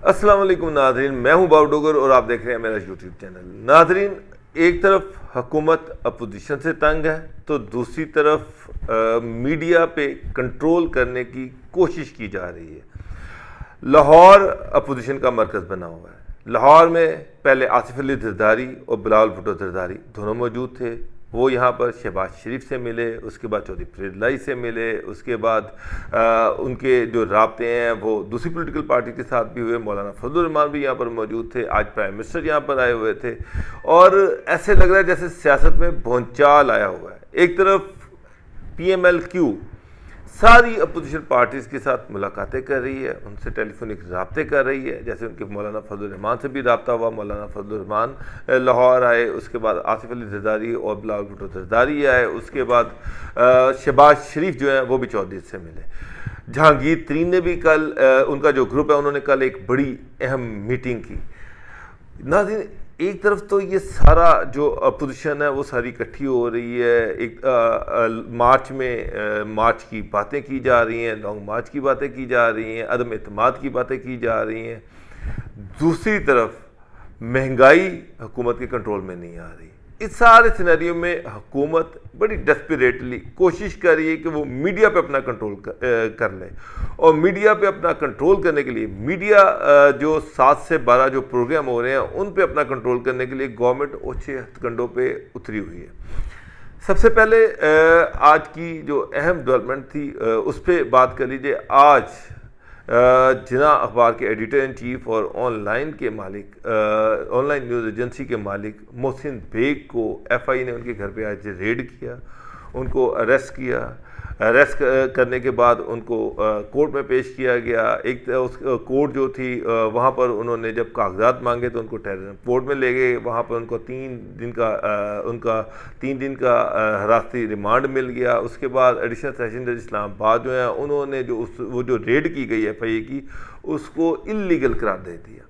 السلام علیکم ناظرین، میں ہوں باؤ ڈوگر اور آپ دیکھ رہے ہیں میرا یوٹیوب چینل۔ ناظرین، ایک طرف حکومت اپوزیشن سے تنگ ہے تو دوسری طرف میڈیا پہ کنٹرول کرنے کی کوشش کی جا رہی ہے۔ لاہور اپوزیشن کا مرکز بنا ہوا ہے۔ لاہور میں پہلے آصف علی زرداری اور بلاول بھٹو زرداری دونوں موجود تھے۔ وہ یہاں پر شہباز شریف سے ملے، اس کے بعد چودھری فرید لائی سے ملے، اس کے بعد ان کے جو رابطے ہیں وہ دوسری پولیٹیکل پارٹی کے ساتھ بھی ہوئے۔ مولانا فضل الرحمان بھی یہاں پر موجود تھے، آج پرائم منسٹر یہاں پر آئے ہوئے تھے، اور ایسے لگ رہا ہے جیسے سیاست میں بھونچال آیا ہوا ہے۔ ایک طرف پی ایم ایل کیو ساری اپوزیشن پارٹیز کے ساتھ ملاقاتیں کر رہی ہے، ان سے ٹیلی فونک رابطے کر رہی ہے، جیسے ان کے مولانا فضل الرحمان سے بھی رابطہ ہوا، مولانا فضل الرحمان لاہور آئے، اس کے بعد آصف علی زرداری اور بلاول بھٹو زرداری آئے، اس کے بعد شہباز شریف جو ہیں وہ بھی چودھری سے ملے۔ جہانگیر ترین نے بھی کل ان کا جو گروپ ہے انہوں نے کل ایک بڑی اہم میٹنگ کی۔ ناظرین، ایک طرف تو یہ سارا جو اپوزیشن ہے وہ ساری اکٹھی ہو رہی ہے، ایک مارچ میں مارچ کی باتیں کی جا رہی ہیں، لانگ مارچ کی باتیں کی جا رہی ہیں، عدم اعتماد کی باتیں کی جا رہی ہیں۔ دوسری طرف مہنگائی حکومت کے کنٹرول میں نہیں آ رہی۔ اس سارے سینیریو میں حکومت بڑی ڈیسپریٹلی کوشش کر رہی ہے کہ وہ میڈیا پہ اپنا کنٹرول کر لے، اور میڈیا پہ اپنا کنٹرول کرنے کے لیے میڈیا جو 7 سے 12 جو پروگرام ہو رہے ہیں ان پہ اپنا کنٹرول کرنے کے لیے گورنمنٹ اوچھے ہتھ کنڈوں پہ اتری ہوئی ہے۔ سب سے پہلے آج کی جو اہم ڈیولپمنٹ تھی اس پہ بات کر لیجیے۔ آج جنا اخبار کے ایڈیٹر ان چیف اور آن لائن کے مالک، آن لائن نیوز ایجنسی کے مالک محسن بیگ کو ایف آئی نے ان کے گھر پہ آج ریڈ کیا، ان کو اریسٹ کیا۔ اریسٹ کرنے کے بعد ان کو کورٹ میں پیش کیا گیا۔ ایک اس کورٹ جو تھی وہاں پر انہوں نے جب کاغذات مانگے تو ان کو ٹیررزم کورٹ میں لے گئے، وہاں پر ان کو 3 دن کا حراستی ریمانڈ مل گیا۔ اس کے بعد ایڈیشنل سیشن جج اسلام آباد جو ہیں انہوں نے وہ جو ریڈ کی گئی ایف آئی اے کی اس کو انلیگل قرار دے دیا۔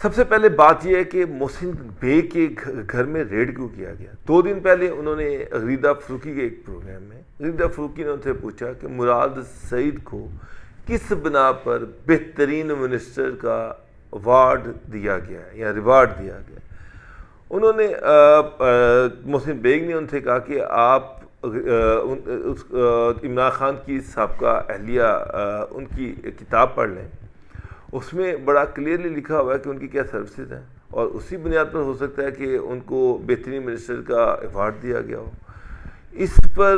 سب سے پہلے بات یہ ہے کہ محسن بیگ کے گھر میں ریڈ کیوں کیا گیا۔ 2 دن پہلے انہوں نے غریدہ فروکی کے ایک پروگرام میں غریدہ فروکی نے ان سے پوچھا کہ مراد سعید کو کس بنا پر بہترین منسٹر کا ایوارڈ دیا گیا ہے یا ریوارڈ دیا گیا ہے۔ انہوں نے محسن بیگ نے ان سے کہا کہ آپ عمران خان کی سابقہ اہلیہ ان کی کتاب پڑھ لیں، اس میں بڑا کلیئرلی لکھا ہوا ہے کہ ان کی کیا سروسز ہیں، اور اسی بنیاد پر ہو سکتا ہے کہ ان کو بہترین منسٹر کا ایوارڈ دیا گیا ہو۔ اس پر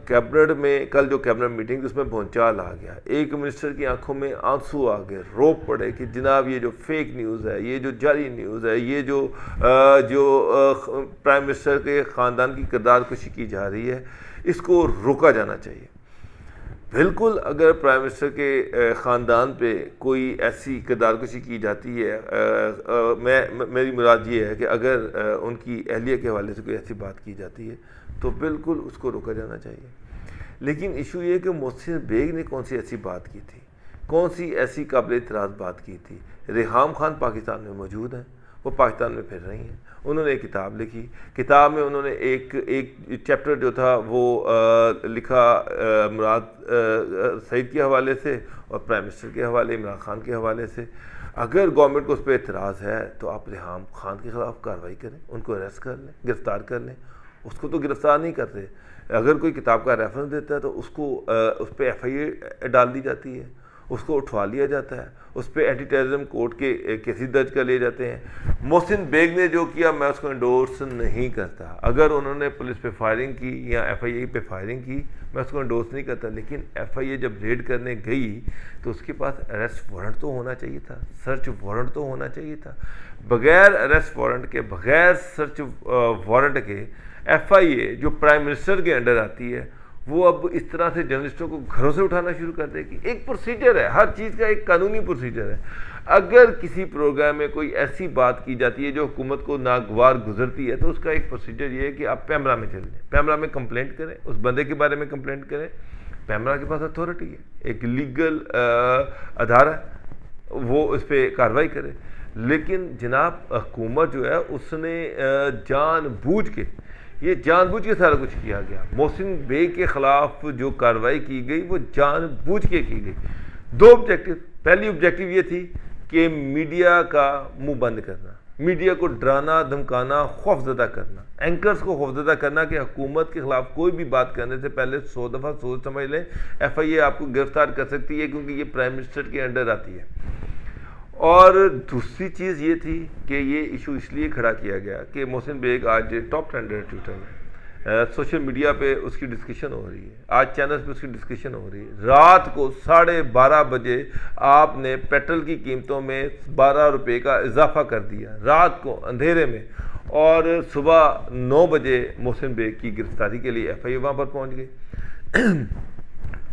کیبنٹ میں کل جو کیبنٹ میٹنگ اس میں بھونچال آ گیا۔ ایک منسٹر کی آنکھوں میں آنسو آ گئے، رو پڑے کہ جناب یہ جو فیک نیوز ہے، یہ جو جعلی نیوز ہے، یہ جو پرائم منسٹر کے خاندان کی کردار کشی کی جا رہی ہے، اس کو روکا جانا چاہیے۔ بالکل، اگر پرائم منسٹر کے خاندان پہ کوئی ایسی کردار کشی کی جاتی ہے، میری مراد یہ ہے کہ اگر ان کی اہلیہ کے حوالے سے کوئی ایسی بات کی جاتی ہے تو بالکل اس کو روکا جانا چاہیے۔ لیکن ایشو یہ ہے کہ محسن بیگ نے کون سی ایسی بات کی تھی، کون سی ایسی قابل اعتراض بات کی تھی۔ ریحام خان پاکستان میں موجود ہیں، وہ پاکستان میں پھر رہی ہیں، انہوں نے ایک کتاب لکھی۔ کتاب میں انہوں نے ایک چیپٹر جو تھا وہ لکھا مراد سعید کے حوالے سے اور پرائم منسٹر کے حوالے، عمران خان کے حوالے سے۔ اگر گورنمنٹ کو اس پہ اعتراض ہے تو آپ ریحام خان کے خلاف کارروائی کریں، ان کو اریسٹ کر لیں، گرفتار کر لیں۔ اس کو تو گرفتار نہیں کرتے، اگر کوئی کتاب کا ریفرنس دیتا ہے تو اس پہ ایف آئی اے ڈال دی جاتی ہے، اس کو اٹھوا لیا جاتا ہے، اس پہ اینٹی ٹیررزم کورٹ کے کیسز درج کر لیے جاتے ہیں۔ محسن بیگ نے جو کیا میں اس کو انڈورس نہیں کرتا۔ اگر انہوں نے پولیس پہ فائرنگ کی یا ایف آئی اے پہ فائرنگ کی میں اس کو انڈورس نہیں کرتا، لیکن ایف آئی اے جب ریڈ کرنے گئی تو اس کے پاس اریسٹ وارنٹ تو ہونا چاہیے تھا، سرچ وارنٹ تو ہونا چاہیے تھا۔ بغیر اریسٹ وارنٹ کے، بغیر سرچ وارنٹ کے ایف آئی اے جو پرائم منسٹر کے انڈر آتی ہے وہ اب اس طرح سے جرنلسٹوں کو گھروں سے اٹھانا شروع کر دے گی۔ ایک پروسیجر ہے، ہر چیز کا ایک قانونی پروسیجر ہے۔ اگر کسی پروگرام میں کوئی ایسی بات کی جاتی ہے جو حکومت کو ناگوار گزرتی ہے تو اس کا ایک پروسیجر یہ ہے کہ آپ پیمرا میں چل جائیں، پیمرا میں کمپلینٹ کریں، اس بندے کے بارے میں کمپلینٹ کریں۔ پیمرا کے پاس اتھارٹی ہے، ایک لیگل ادارہ، وہ اس پہ کارروائی کرے۔ لیکن جناب حکومت جو ہے اس نے جان بوجھ کے سارا کچھ کیا گیا۔ محسن بیگ کے خلاف جو کارروائی کی گئی وہ جان بوجھ کے کی گئی۔ 2 آبجیکٹو، پہلی آبجیکٹو یہ تھی کہ میڈیا کا منہ بند کرنا، میڈیا کو ڈرانا دھمکانا، خوف زدہ کرنا، اینکرز کو خوف زدہ کرنا کہ حکومت کے خلاف کوئی بھی بات کرنے سے پہلے 100 دفعہ سوچ سمجھ لیں، ایف آئی اے آپ کو گرفتار کر سکتی ہے کیونکہ یہ پرائم منسٹر کے انڈر آتی ہے۔ اور دوسری چیز یہ تھی کہ یہ ایشو اس لیے کھڑا کیا گیا کہ محسن بیگ آج ٹاپ ٹرینڈر ہے ٹویٹر میں، سوشل میڈیا پہ اس کی ڈسکشن ہو رہی ہے، آج چینلز پہ اس کی ڈسکشن ہو رہی ہے۔ رات کو 12:30 بجے آپ نے پیٹرول کی قیمتوں میں 12 روپے کا اضافہ کر دیا، رات کو اندھیرے میں، اور صبح 9 بجے محسن بیگ کی گرفتاری کے لیے ایف آئی اے وہاں پر پہنچ گئی۔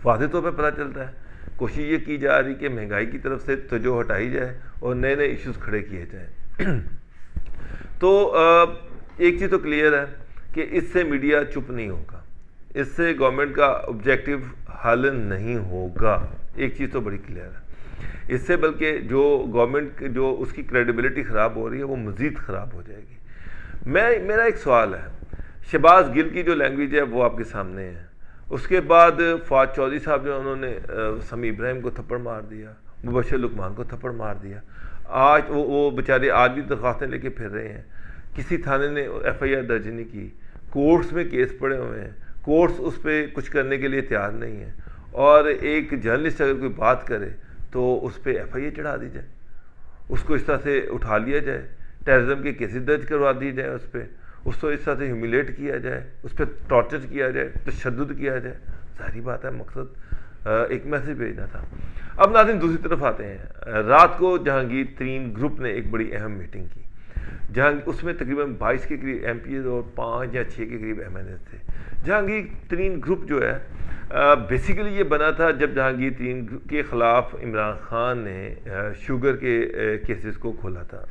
واضح طور پہ پتہ چلتا ہے کوشش یہ کی جا رہی کہ مہنگائی کی طرف سے توجہ ہٹائی جائے اور نئے نئے ایشوز کھڑے کیے جائیں۔ تو ایک چیز تو کلیئر ہے کہ اس سے میڈیا چپ نہیں ہوگا، اس سے گورنمنٹ کا آبجیکٹو حل نہیں ہوگا، ایک چیز تو بڑی کلیئر ہے۔ اس سے بلکہ جو گورنمنٹ جو اس کی کریڈیبلٹی خراب ہو رہی ہے وہ مزید خراب ہو جائے گی۔ میرا ایک سوال ہے، شہباز گل کی جو لینگویج ہے وہ آپ کے سامنے ہے، اس کے بعد فواد چودھری صاحب جو انہوں نے سمیع ابراہیم کو تھپڑ مار دیا، مبشر لقمان کو تھپڑ مار دیا، آج وہ بیچارے آج بھی درخواستیں لے کے پھر رہے ہیں، کسی تھانے نے ایف آئی آر درج نہیں کی، کورٹس میں کیس پڑے ہوئے ہیں، کورٹس اس پہ کچھ کرنے کے لیے تیار نہیں ہیں، اور ایک جرنلسٹ اگر کوئی بات کرے تو اس پہ ایف آئی اے چڑھا دی جائے، اس کو اس طرح سے اٹھا لیا جائے، ٹیررزم کے کیسز درج کروا دی جائے، اس کو اس طرح سے ہیومیلیٹ کیا جائے، اس پہ ٹارچر کیا جائے، تشدد کیا جائے۔ ظاہری بات ہے مقصد ایک میسیج بھیجنا تھا۔ اب ناظرین دوسری طرف آتے ہیں، رات کو جہانگیر ترین گروپ نے ایک بڑی اہم میٹنگ کی، جہاں اس میں تقریباً 22 کے قریب ایم پی ایز اور 5 یا 6 کے قریب ایم این ایز تھے۔ جہانگیر ترین گروپ جو ہے بیسیکلی یہ بنا تھا جب جہانگیر ترین کے خلاف عمران خان نے شوگر کے کیسز کو کھولا تھا،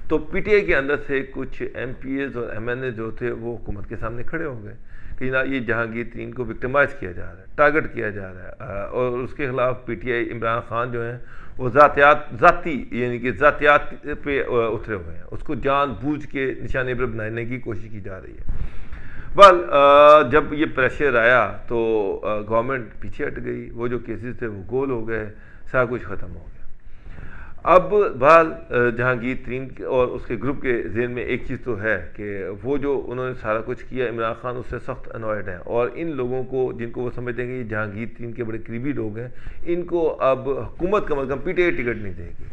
تو پی ٹی آئی کے اندر سے کچھ ایم پی ایز اور ایم این اے جو تھے وہ حکومت کے سامنے کھڑے ہو گئے کہ یہ جہانگیر ترین کو وکٹمائز کیا جا رہا ہے، ٹارگٹ کیا جا رہا ہے، اور اس کے خلاف P T I Imran Khan جو ہیں وہ ذاتی یعنی کہ ذاتیات پہ اترے ہوئے ہیں، اس کو جان بوجھ کے نشان عبرت بنانے کی کوشش کی جا رہی ہے۔ جب یہ پریشر آیا تو گورنمنٹ پیچھے ہٹ گئی، وہ جو کیسز تھے وہ گول ہو گئے، سارا کچھ ختم ہو گیا۔ اب جہانگیر ترین اور اس کے گروپ کے ذہن میں ایک چیز تو ہے کہ وہ جو انہوں نے سارا کچھ کیا، عمران خان اس سے سخت انوائڈ ہیں، اور ان لوگوں کو جن کو وہ سمجھتے ہیں کہ یہ جہانگیر ترین کے بڑے قریبی لوگ ہیں، ان کو اب حکومت کم از کم پی ٹی آئی ٹکٹ نہیں دے گی،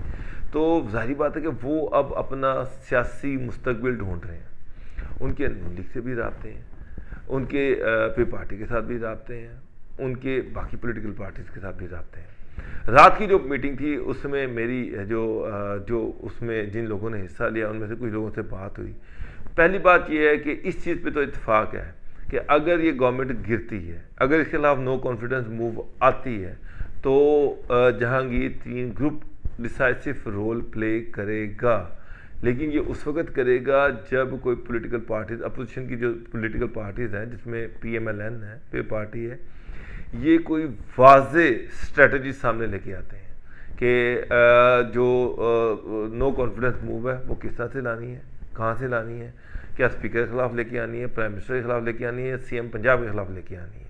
تو ظاہری بات ہے کہ وہ اب اپنا سیاسی مستقبل ڈھونڈ رہے ہیں۔ ان کے لیگ سے بھی رابطے ہیں، ان کے پی پارٹی کے ساتھ بھی رابطے ہیں، ان کے باقی پولیٹیکل پارٹیز کے ساتھ بھی رابطے ہیں۔ رات کی جو میٹنگ تھی اس میں میری جو اس میں جن لوگوں نے حصہ لیا ان میں سے کچھ لوگوں سے بات ہوئی۔ پہلی بات یہ ہے کہ اس چیز پہ تو اتفاق ہے کہ اگر یہ گورنمنٹ گرتی ہے، اگر اس کے خلاف نو کانفیڈنس موو آتی ہے، تو جہانگیر ترین گروپ ڈیسائسو رول پلے کرے گا، لیکن یہ اس وقت کرے گا جب کوئی پولیٹیکل پارٹیز، اپوزیشن کی جو پولیٹیکل پارٹیز ہیں جس میں پی ایم ایل این ہے، پی پارٹی ہے، یہ کوئی واضح اسٹریٹجی سامنے لے کے آتے ہیں کہ جو نو کانفیڈنس موو ہے وہ کس طرح سے لانی ہے، کہاں سے لانی ہے، کیا اسپیکر کے خلاف لے کے آنی ہے، پرائم منسٹر کے خلاف لے کے آنی ہے، سی ایم پنجاب کے خلاف لے کے آنی ہے۔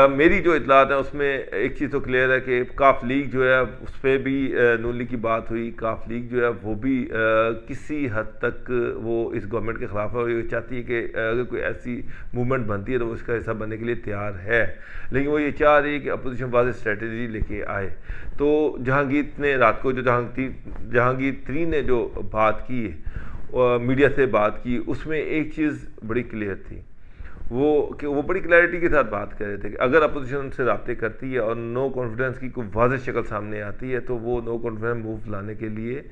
میری جو اطلاعات ہیں اس میں ایک چیز تو کلیئر ہے کہ کاف لیگ جو ہے اس پہ بھی نون لیگ کی بات ہوئی، کاف لیگ جو ہے وہ بھی کسی حد تک وہ اس گورنمنٹ کے خلاف ہے، اور یہ چاہتی ہے کہ اگر کوئی ایسی موومنٹ بنتی ہے تو وہ اس کا حصہ بننے کے لیے تیار ہے، لیکن وہ یہ چاہ رہی ہے کہ اپوزیشن واضح اسٹریٹجی لے کے آئے۔ تو جہانگیر نے رات کو جو جہانگیر ترین نے جو بات کی میڈیا سے بات کی، اس میں ایک چیز بڑی کلیئر تھی، وہ بڑی کلیئرٹی کے ساتھ بات کر رہے تھے کہ اگر اپوزیشن سے رابطے کرتی ہے اور نو کانفیڈنس کی کوئی واضح شکل سامنے آتی ہے تو وہ نو کانفیڈنس موو لانے کے لیے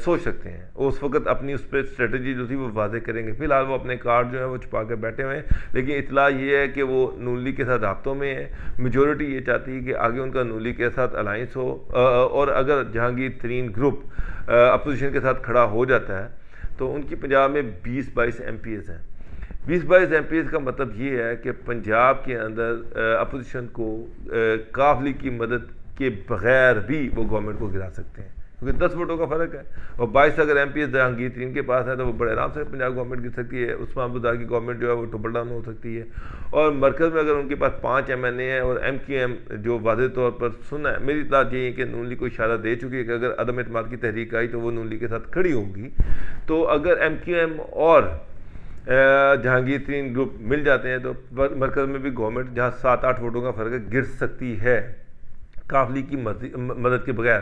سوچ سکتے ہیں، اس وقت اپنی اس پہ اسٹریٹجی جو تھی وہ واضح کریں گے۔ فی الحال وہ اپنے کارڈ جو ہیں وہ چھپا کے بیٹھے ہوئے ہیں، لیکن اطلاع یہ ہے کہ وہ نون لیگ کے ساتھ رابطوں میں ہے، میجورٹی یہ چاہتی ہے کہ آگے ان کا نون لیگ کے ساتھ الائنس ہو، اور اگر جہانگیر ترین گروپ اپوزیشن کے ساتھ کھڑا ہو جاتا ہے تو ان کی پنجاب میں 20-22 ایم پی ایز ہیں۔ 20-22 ایم پی ایز کا مطلب یہ ہے کہ پنجاب کے اندر اپوزیشن کو کاف لیگ کی مدد کے بغیر بھی وہ گورنمنٹ کو گرا سکتے ہیں، کیونکہ 10 ووٹوں کا فرق ہے، اور 22 اگر ایم پی جہانگیر ترین کے پاس ہے تو وہ بڑے آرام سے پنجاب گورنمنٹ گر سکتی ہے، عثمان بزدار کی گورنمنٹ جو ہے وہ ٹرپل ڈاؤن ہو سکتی ہے، اور مرکز میں اگر ان کے پاس 5 ایم این اے ہیں اور ایم کیو ایم جو واضح طور پر سنا ہے، میری اطلاع یہ ہے کہ نون لیگ کو اشارہ دے چکی ہے کہ اگر عدم اعتماد کی تحریک آئی تو وہ نون لیگ کے ساتھ کھڑی ہوگی، تو اگر ایم کیو ایم اور جہانگیر ترین گروپ مل جاتے ہیں تو مرکز میں بھی گورنمنٹ جہاں 7-8 ووٹوں کا فرق ہے گر سکتی ہے کاف لیگ کی مدد کے بغیر۔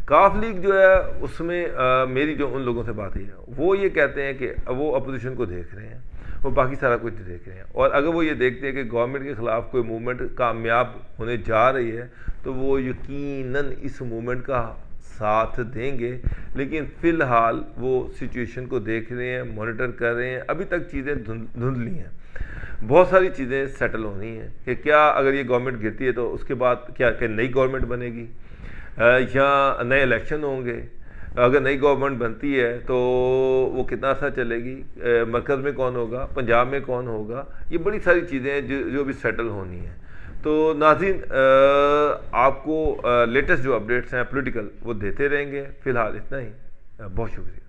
کاف لیگ جو ہے اس میں میری جو ان لوگوں سے بات ہے وہ یہ کہتے ہیں کہ وہ اپوزیشن کو دیکھ رہے ہیں، وہ باقی سارا کچھ دیکھ رہے ہیں، اور اگر وہ یہ دیکھتے ہیں کہ گورنمنٹ کے خلاف کوئی موومنٹ کامیاب ہونے جا رہی ہے تو وہ یقیناً اس موومنٹ کا ساتھ دیں گے، لیکن فی الحال وہ سچویشن کو دیکھ رہے ہیں، مانیٹر کر رہے ہیں، ابھی تک چیزیں دھندلی ہیں، بہت ساری چیزیں سیٹل ہونی ہیں کہ کیا اگر یہ گورنمنٹ گرتی ہے تو اس کے بعد کیا کہ نئی گورنمنٹ بنے گی یا نئے الیکشن ہوں گے، اگر نئی گورنمنٹ بنتی ہے تو وہ کتنا عرصہ چلے گی، مرکز میں کون ہوگا، پنجاب میں کون ہوگا، یہ بڑی ساری چیزیں ہیں جو بھی سیٹل ہونی ہیں۔ تو ناظرین آپ کو لیٹسٹ جو اپڈیٹس ہیں پولیٹیکل وہ دیتے رہیں گے، فی الحال اتنا ہی، بہت شکریہ۔